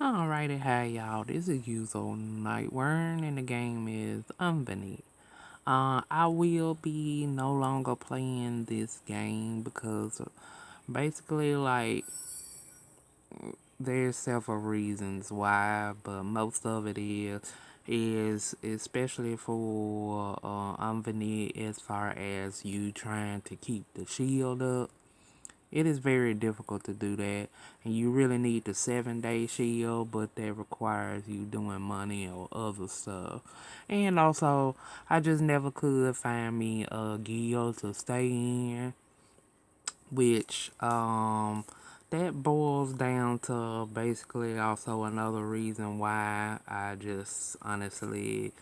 Alrighty, hi y'all. This is Usual Nightworm, and the game is EVONY. I will be no longer playing this game because basically, there's several reasons why, but most of it is especially for EVONY as far as you trying to keep the shield up. It is very difficult to do that, and you really need the 7-day shield, but that requires you doing money or other stuff. And also, I just never could find me a guild to stay in, which that boils down to basically also another reason why I just honestly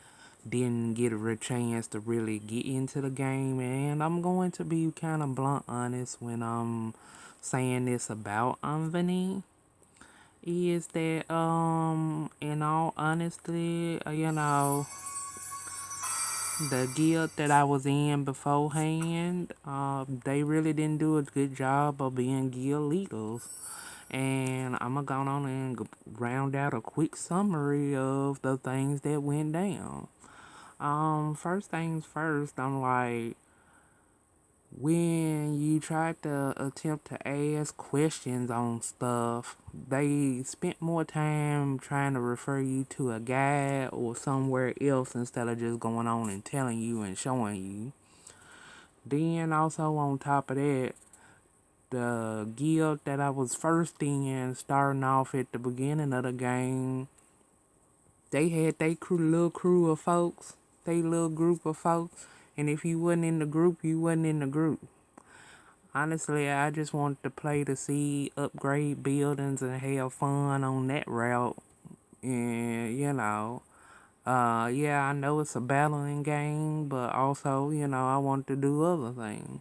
didn't get a chance to really get into the game. And I'm going to be kind of blunt honest when I'm saying this about Anthony, is that in all honesty, the guild that I was in beforehand, they really didn't do a good job of being guild leaders. And I'm gonna go on and round out a quick summary of the things that went down. First things first, I'm like, when you try to attempt to ask questions on stuff, they spent more time trying to refer you to a guide or somewhere else instead of just going on and telling you and showing you. Then also on top of that, the guild that I was first in, starting off at the beginning of the game, they had their little crew of folks, they little group of folks, and if you wasn't in the group, you wasn't in the group. Honestly, I just wanted to play to see upgrade buildings and have fun on that route. And, yeah, I know it's a battling game, but also, I want to do other things.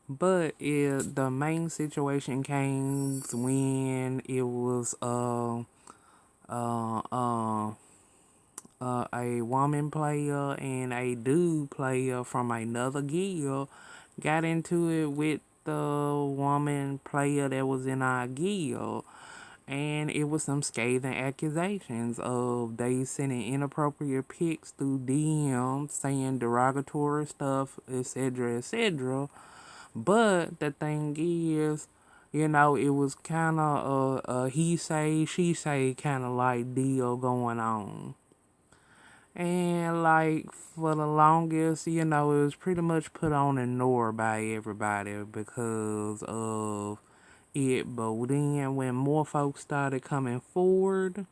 But the main situation came when it was uh, uh, a woman player and a dude player from another guild got into it with the woman player that was in our guild. And it was some scathing accusations of they sending inappropriate pics through DMs, saying derogatory stuff, etc., etc. But the thing is, it was kind of a he say, she say kind of like deal going on. And like for the longest, it was pretty much put on ignore by everybody because of it. But then when more folks started coming forward,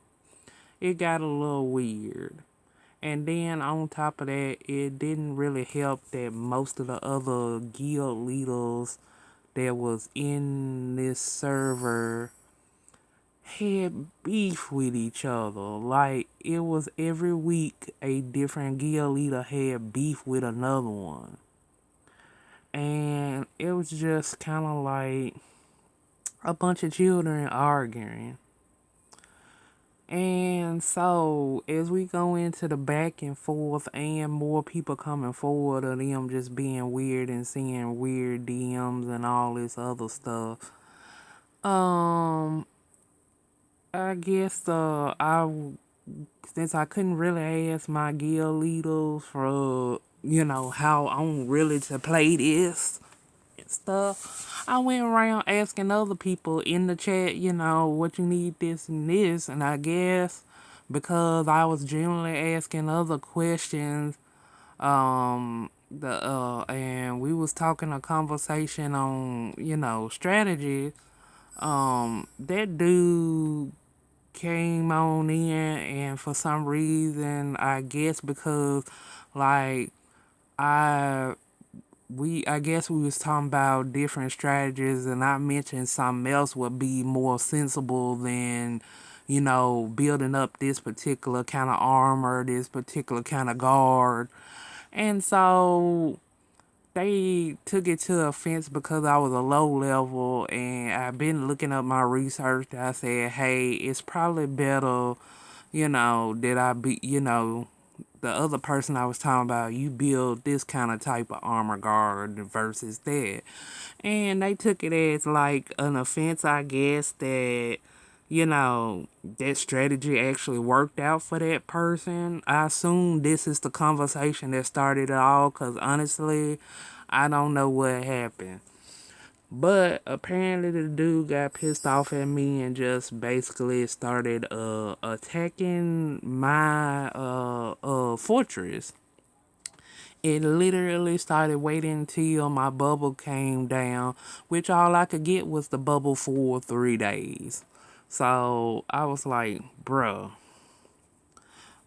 it got a little weird. And then on top of that, it didn't really help that most of the other guild leaders that was in this server had beef with each other. Like, it was every week a different guild leader had beef with another one. And it was just kind of like a bunch of children arguing. And so, as we go into the back and forth, and more people coming forward, of them just being weird and seeing weird DMs and all this other stuff, um, I guess since I couldn't really ask my guild leaders for how I'm really to play this and stuff, I went around asking other people in the chat, what you need this and this, and I guess because I was generally asking other questions, the and we was talking a conversation on strategy. That dude came on in, and for some reason, I guess because like I I guess we was talking about different strategies, and I mentioned something else would be more sensible than building up this particular kind of armor, this particular kind of guard. And so they took it to offense because I was a low level, and I've been looking up my research. I said, hey, it's probably better, that I be, the other person I was talking about, you build this kind of type of armor guard versus that. And they took it as like an offense, I guess, that, that strategy actually worked out for that person. I assume this is the conversation that started it all, because honestly, I don't know what happened. But apparently the dude got pissed off at me and just basically started attacking my fortress. It literally started waiting until my bubble came down, which all I could get was the bubble for 3 days. So I was like, bruh.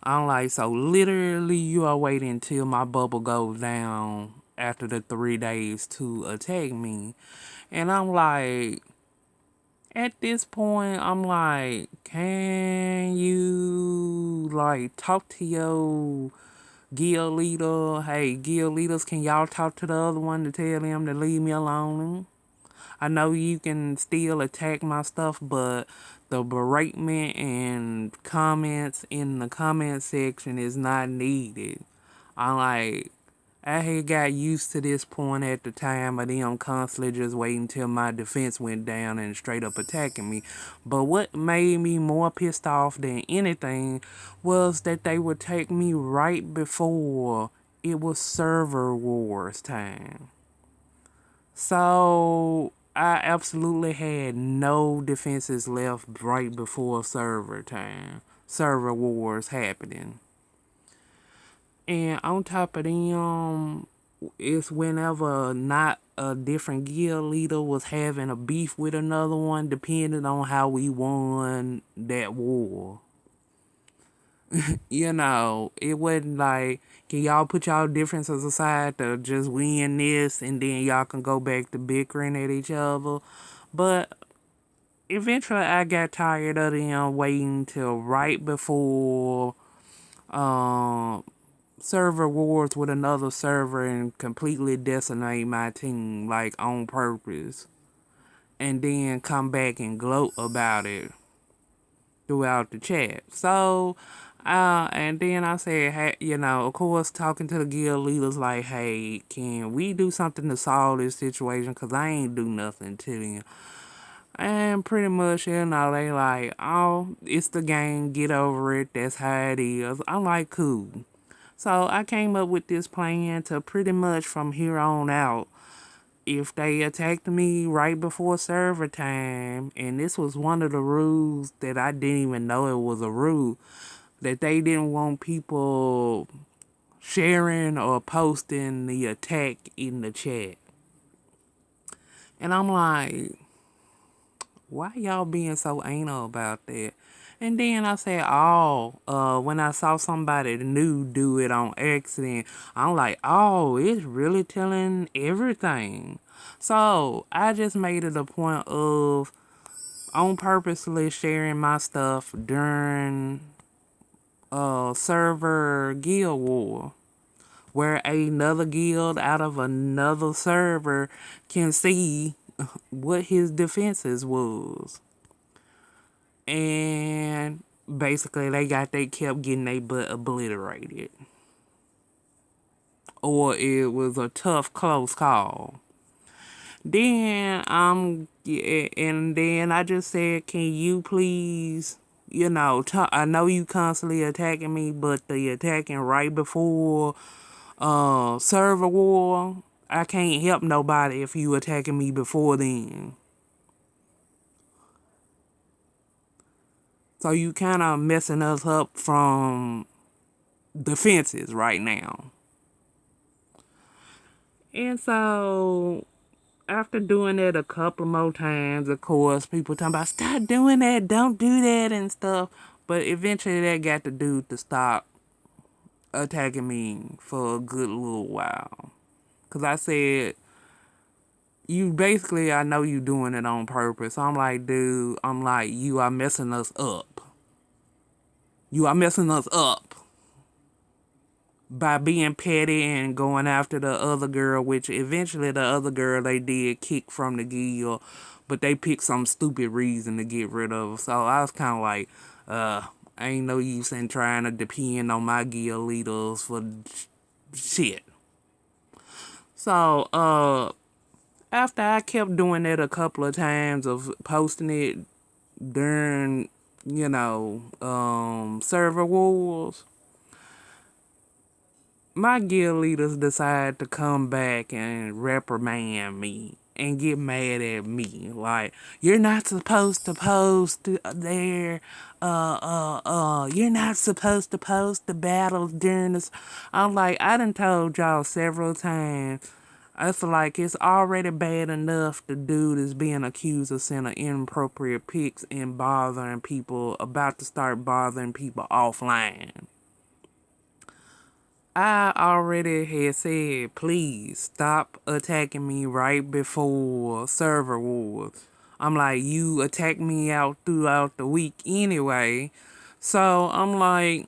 I'm like, so literally you are waiting until my bubble goes down after the 3 days to attack me. And I'm like, at this point, I'm like, can you like talk to your guild leader? Hey, guild leaders, can y'all talk to the other one to tell them to leave me alone? I know you can still attack my stuff, but the beratement and comments in the comment section is not needed. I'm like, I had got used to this point at the time of them constantly just waiting till my defense went down and straight up attacking me. But what made me more pissed off than anything was that they would take me right before it was server wars time. So I absolutely had no defenses left right before server time. Server wars happening. And on top of them, it's whenever not a different guild leader was having a beef with another one, depending on how we won that war. It wasn't like, can y'all put y'all differences aside to just win this and then y'all can go back to bickering at each other. But eventually I got tired of them waiting till right before server wars with another server and completely decimate my team, like on purpose. And then come back and gloat about it throughout the chat. So, and then I said, hey, of course, talking to the guild leaders, like, hey, can we do something to solve this situation? Because I ain't do nothing to them. And pretty much, they like, oh, it's the game, get over it, that's how it is. I'm like, cool. So I came up with this plan to pretty much from here on out, if they attacked me right before server time, and this was one of the rules that I didn't even know it was a rule, that they didn't want people sharing or posting the attack in the chat. And I'm like, why y'all being so anal about that? And then I said, when I saw somebody new do it on accident, I'm like, oh, it's really telling everything. So I just made it a point of on purposely sharing my stuff during server guild war, where another guild out of another server can see what his defenses was. And basically they kept getting their butt obliterated. Or it was a tough, close call. Then and then I just said, can you please, I know you constantly attacking me, but the attacking right before server war, I can't help nobody if you attacking me before then. So you kind of messing us up from defenses right now. And so after doing that a couple more times, of course, people talking about, stop doing that, don't do that and stuff. But eventually that got the dude to stop attacking me for a good little while. Because I said, I know you doing it on purpose. I'm like, dude, you are messing us up. You are messing us up by being petty and going after the other girl, which eventually the other girl they did kick from the guild, but they picked some stupid reason to get rid of her. So I was kind of like, ain't no use in trying to depend on my guild leaders for shit. So, after I kept doing that a couple of times of posting it during, server wars, my guild leaders decide to come back and reprimand me and get mad at me. Like, you're not supposed to post there. You're not supposed to post the battles during this. I'm like, I done told y'all several times. It's like it's already bad enough the dude is being accused of sending inappropriate pics and bothering people, about to start bothering people offline. I already had said, please stop attacking me right before server wars. I'm like, you attack me out throughout the week anyway. So I'm like,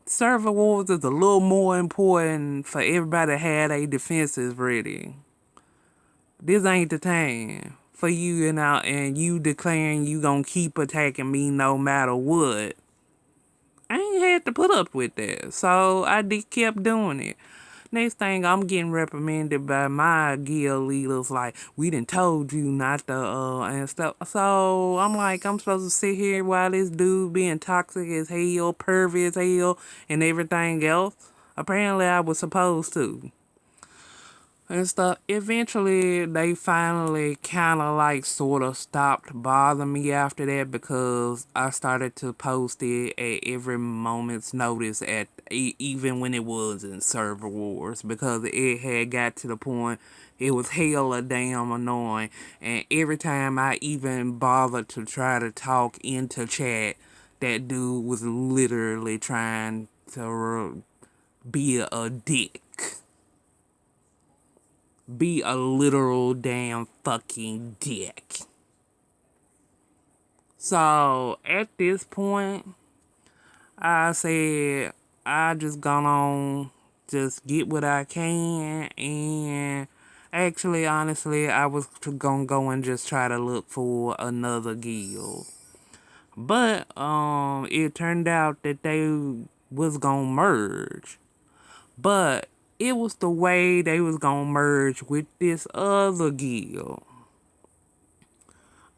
server wars is a little more important for everybody to have their defenses ready. This ain't the time for you and you declaring you gonna keep attacking me no matter what. I ain't had to put up with that. So I kept doing it. Next thing, I'm getting reprimanded by my guild leaders, like, we done told you not to, and stuff. So I'm like, I'm supposed to sit here while this dude being toxic as hell, pervy as hell, and everything else? Apparently, I was supposed to. And stuff. Eventually, they finally kind of like sort of stopped bothering me after that, because I started to post it at every moment's notice, at even when it was in server wars, because it had got to the point it was hella damn annoying. And every time I even bothered to try to talk into chat, that dude was literally trying to be a dick. Be a literal damn fucking dick. So at this point, I said I just gone on, just get what I can, and actually, honestly, I was gonna go and just try to look for another guild. But it turned out that they was gonna merge. But it was the way they was gonna merge with this other guild.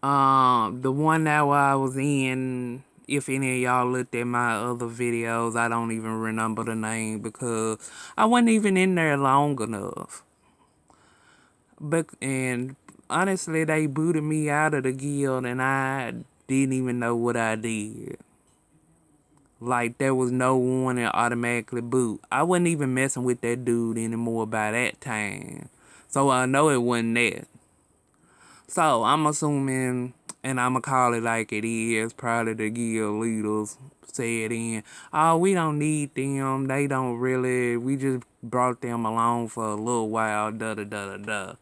The one that I was in, if any of y'all looked at my other videos, I don't even remember the name because I wasn't even in there long enough. And honestly, they booted me out of the guild and I didn't even know what I did. Like, there was no warning, automatically boot. I wasn't even messing with that dude anymore by that time. So I know it wasn't that. So I'm assuming, and I'm going to call it like it is, probably the guild leaders said in, oh, we don't need them. They don't really, we just brought them along for a little while, da-da-da-da-da.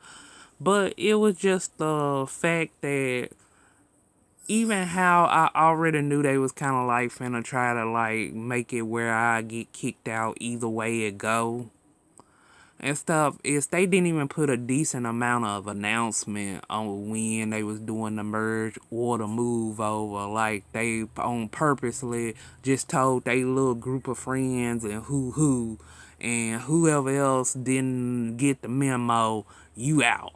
But it was just the fact that even how I already knew they was kind of like finna try to like make it where I get kicked out either way it go and stuff, is they didn't even put a decent amount of announcement on when they was doing the merge or the move over. Like, they on purposely just told they little group of friends and who and whoever else didn't get the memo, you out.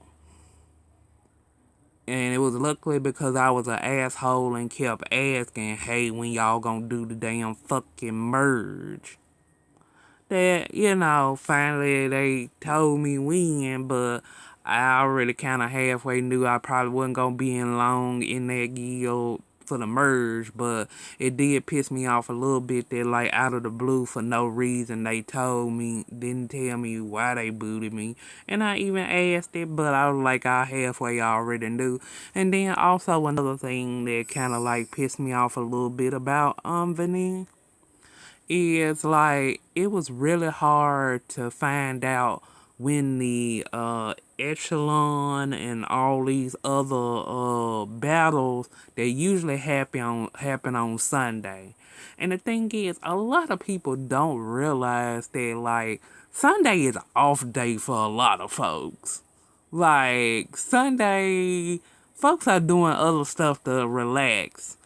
And it was luckily because I was an asshole and kept asking, hey, when y'all gonna do the damn fucking merge? That, finally they told me when, but I already kind of halfway knew I probably wasn't gonna be in long in that guild for the merge, but it did piss me off a little bit that, like, out of the blue, for no reason, they didn't tell me why they booted me, and I even asked it, but I was like, I halfway already knew. And then also another thing that kind of like pissed me off a little bit about EVONY is, like, it was really hard to find out when the echelon and all these other battles that usually happen on Sunday. And the thing is, a lot of people don't realize that, like, Sunday is an off day for a lot of folks. Like, Sunday, folks are doing other stuff to relax.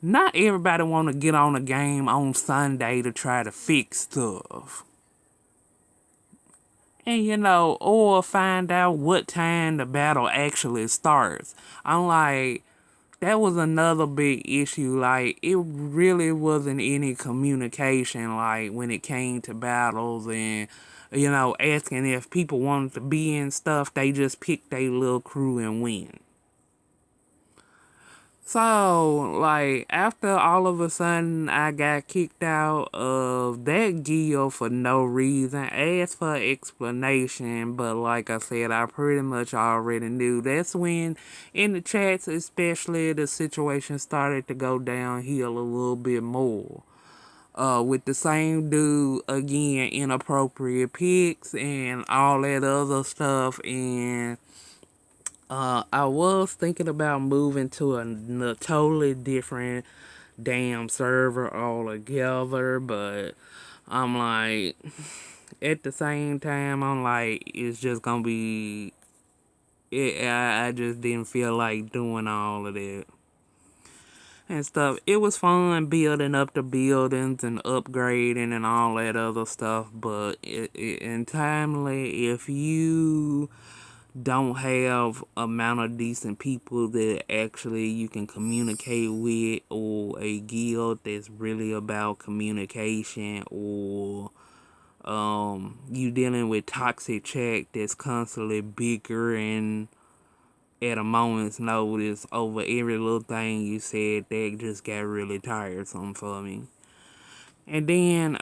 Not everybody want to get on a game on Sunday to try to fix stuff. And, or find out what time the battle actually starts. I'm like, that was another big issue. Like, it really wasn't any communication, like, when it came to battles and, asking if people wanted to be in stuff. They just picked their little crew and went. So, like, after all of a sudden I got kicked out of that guild for no reason, asked for explanation, but like I said, I pretty much already knew. That's when, in the chats especially, the situation started to go downhill a little bit more. With the same dude, again, inappropriate pics and all that other stuff, and I was thinking about moving to a totally different damn server altogether, but I'm like, at the same time, I'm like, it's just gonna be. I just didn't feel like doing all of that and stuff. It was fun building up the buildings and upgrading and all that other stuff, but in timely, if you don't have amount of decent people that actually you can communicate with, or a guild that's really about communication, or you dealing with toxic chat that's constantly bigger and at a moment's notice over every little thing you said, that just got really tiresome for me. And then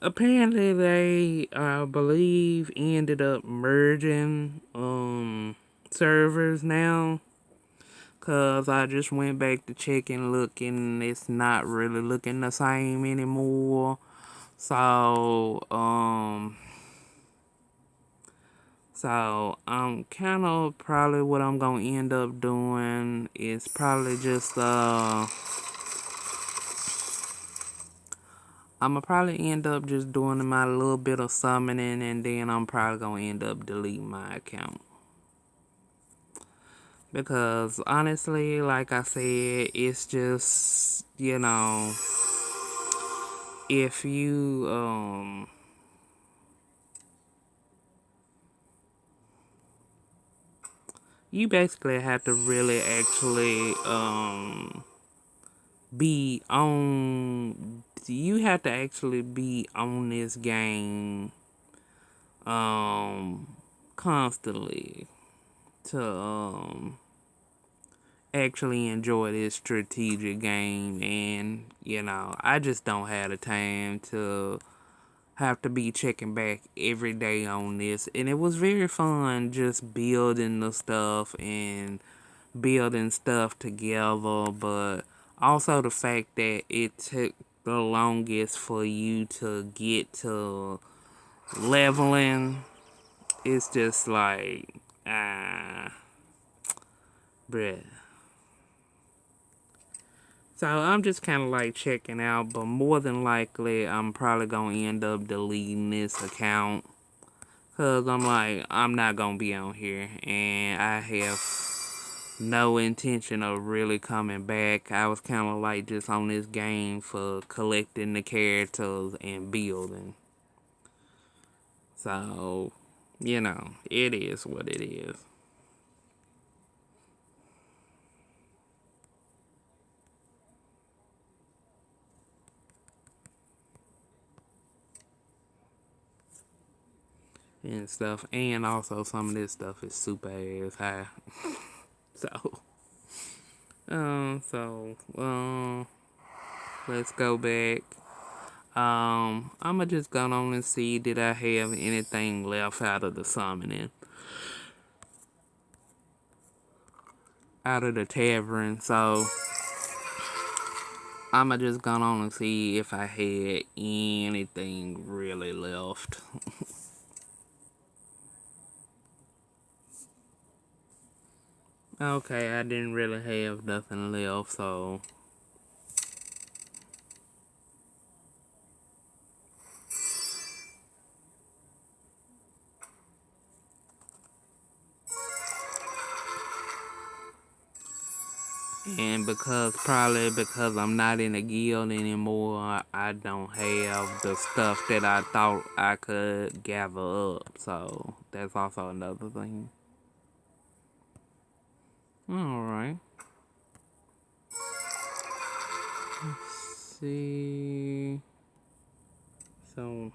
apparently they, I believe, ended up merging servers now. Cause I just went back to check and look, and it's not really looking the same anymore. So I'm kind of probably what I'm gonna end up doing is probably just I'ma probably end up just doing my little bit of summoning, and then I'm probably gonna end up deleting my account. Because honestly, like I said, it's just, if you basically have to really actually be on, you have to actually be on this game constantly to actually enjoy this strategic game. And I just don't have the time to have to be checking back every day on this. And it was very fun just building the stuff and building stuff together, but also the fact that it took the longest for you to get to leveling. It's just like, bruh. So I'm just kind of like checking out, but more than likely I'm probably going to end up deleting this account. Because I'm like, I'm not going to be on here, and I have no intention of really coming back. I was kind of like just on this game for collecting the characters and building. So, it is what it is. And stuff. And also some of this stuff is super ass high. So, let's go back. I'ma just go on and see, did I have anything left out of the summoning, out of the tavern. So I'ma just go on and see if I had anything really left. Okay, I didn't really have nothing left, so and probably because I'm not in a guild anymore, I don't have the stuff that I thought I could gather up. So that's also another thing. Alright. Let's see. So,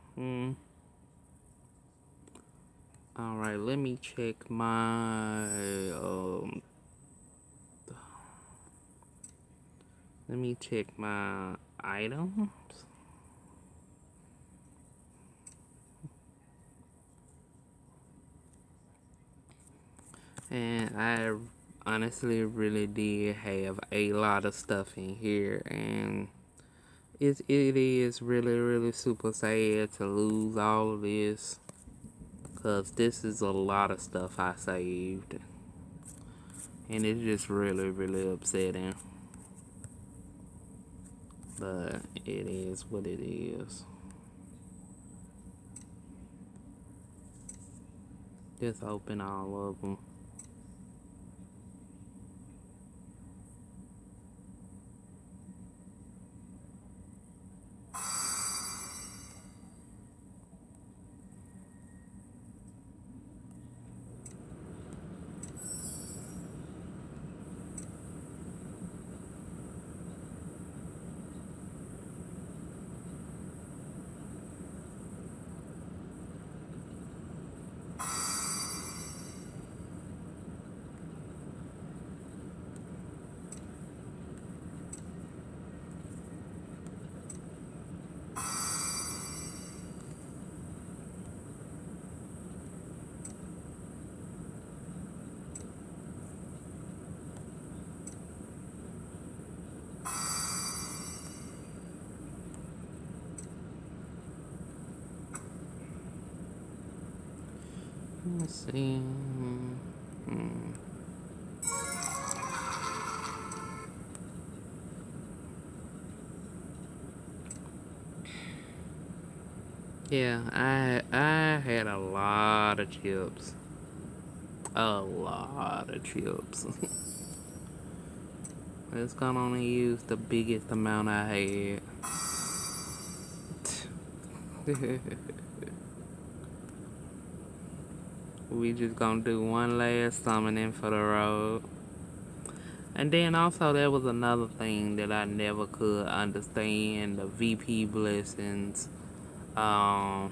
all right. Let me check my Let me check my items. And I honestly really did have a lot of stuff in here, and it is really super sad to lose all of this, because this is a lot of stuff I saved, and it's just really upsetting. But it is what it is. Just open all of them. Let's see. Yeah, I had a lot of chips. A lot of chips. Let's go on and use the biggest amount I had. We just gonna do one last summoning for the road. And then also there was another thing that I never could understand, the VP blessings. Yeah,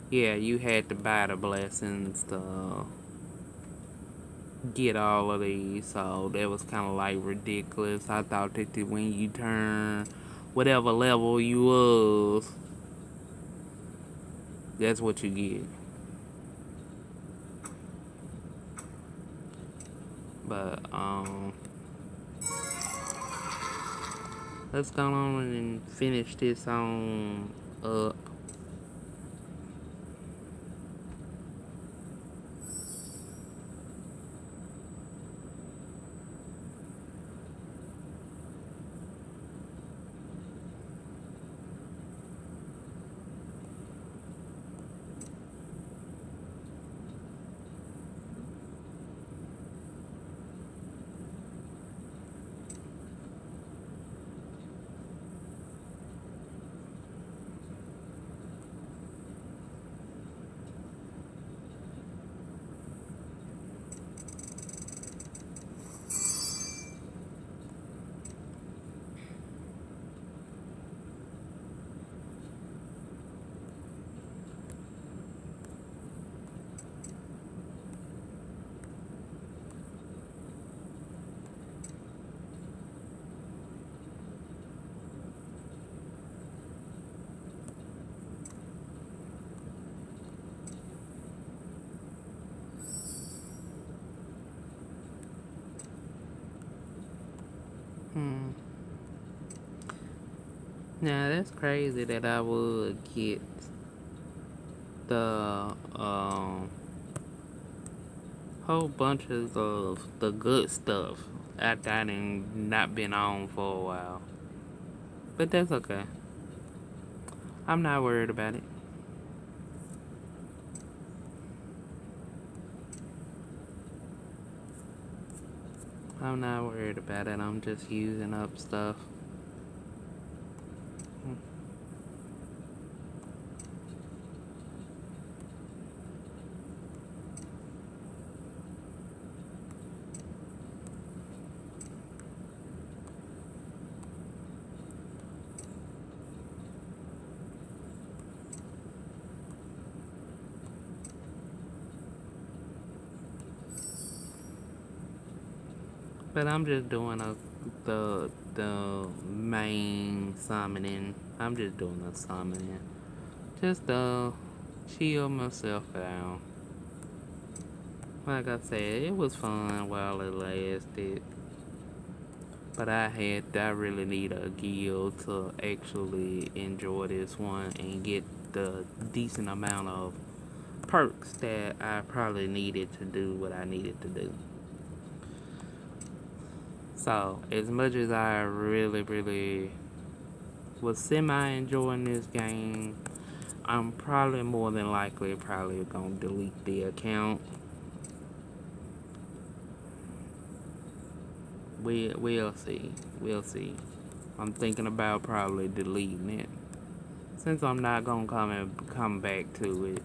you had to buy the blessings to get all of these, so that was kind of like ridiculous. I thought that when you turn whatever level you was, that's what you get. But let's go on and finish this on up. Now that's crazy that I would get the whole bunches of the good stuff after I done not been on for a while. But that's okay. I'm not worried about it. I'm not worried about it. I'm just using up stuff. But I'm just doing the main summoning. I'm just doing the summoning. Just to chill myself out. Like I said, it was fun while it lasted. But I really need a guild to actually enjoy this one and get the decent amount of perks that I probably needed to do what I needed to do. So, as much as I really was semi-enjoying this game, I'm probably more than likely gonna delete the account. We'll see. We'll see. I'm thinking about probably deleting it. Since I'm not gonna come back to it.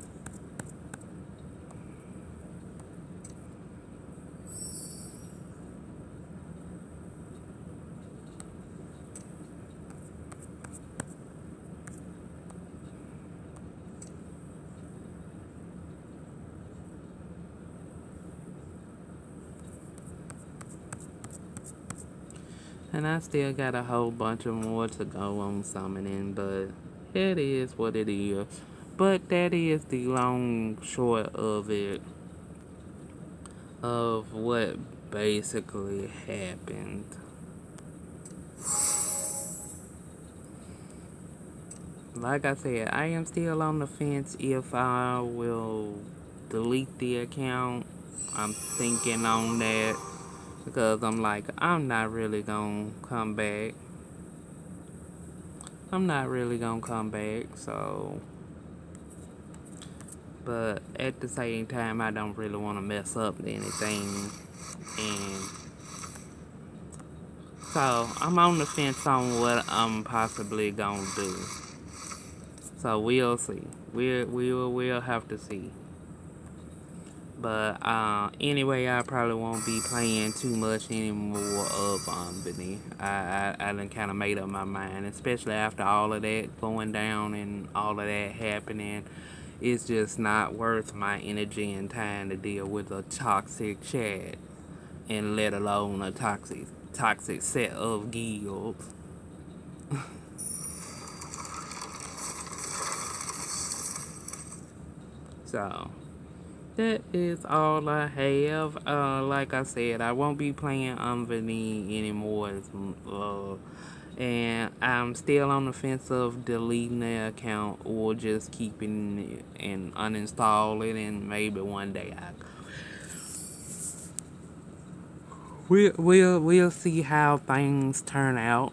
And I still got a whole bunch of more to go on summoning, but it is what it is. But that is the long short of it, of what basically happened. Like I said, I am still on the fence if I will delete the account. I'm thinking on that because I'm like, I'm not really gonna come back. I'm not really gonna come back, so. But at the same time, I don't really want to mess up anything. And so I'm on the fence on what I'm possibly gonna do. So we'll see. We'll have to see. But anyway, I probably won't be playing too much anymore of EVONY. I done kind of made up my mind, especially after all of that going down and all of that happening. It's just not worth my energy and time to deal with a toxic chat, and let alone a toxic set of guilds. So that is all I have. Like I said, I won't be playing EVONY anymore. And I'm still on the fence of deleting the account or just keeping it and uninstall it, and maybe one day we'll see how things turn out.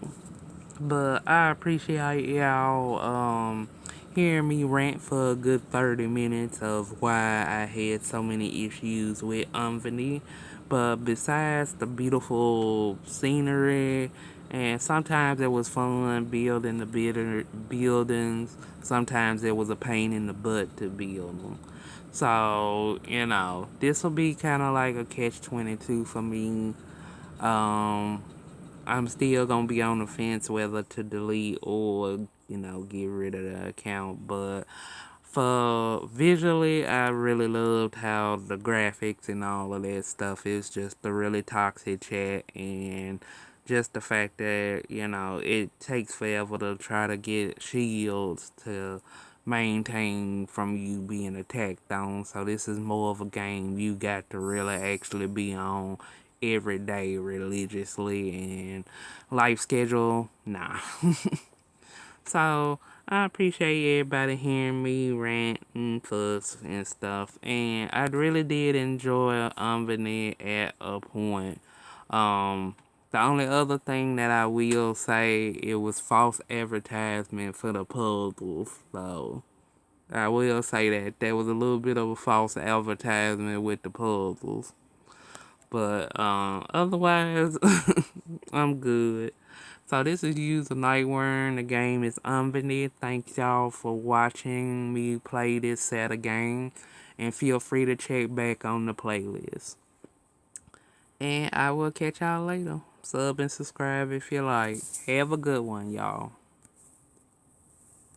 But I appreciate y'all hearing me rant for a good 30 minutes of why I had so many issues with EVONY. But besides the beautiful scenery, and sometimes it was fun building the buildings, sometimes it was a pain in the butt to build them. So, this will be kind of like a catch-22 for me. Um, I'm still gonna be on the fence whether to delete or, get rid of the account. But for visually, I really loved how the graphics and all of that stuff is just a really toxic chat, and just the fact that, it takes forever to try to get shields to maintain from you being attacked on. So this is more of a game you got to really actually be on every day religiously, and life schedule, nah. So I appreciate everybody hearing me rant and fuss and stuff, and I really did enjoy EVONY at a point. The only other thing that I will say, it was false advertisement for the puzzles. So I will say that there was a little bit of a false advertisement with the puzzles. But otherwise, I'm good. So this is User Nightworm. The game is EVONY. Thank y'all for watching me play this set of game. And feel free to check back on the playlist. And I will catch y'all later. Sub and subscribe if you like. Have a good one, y'all.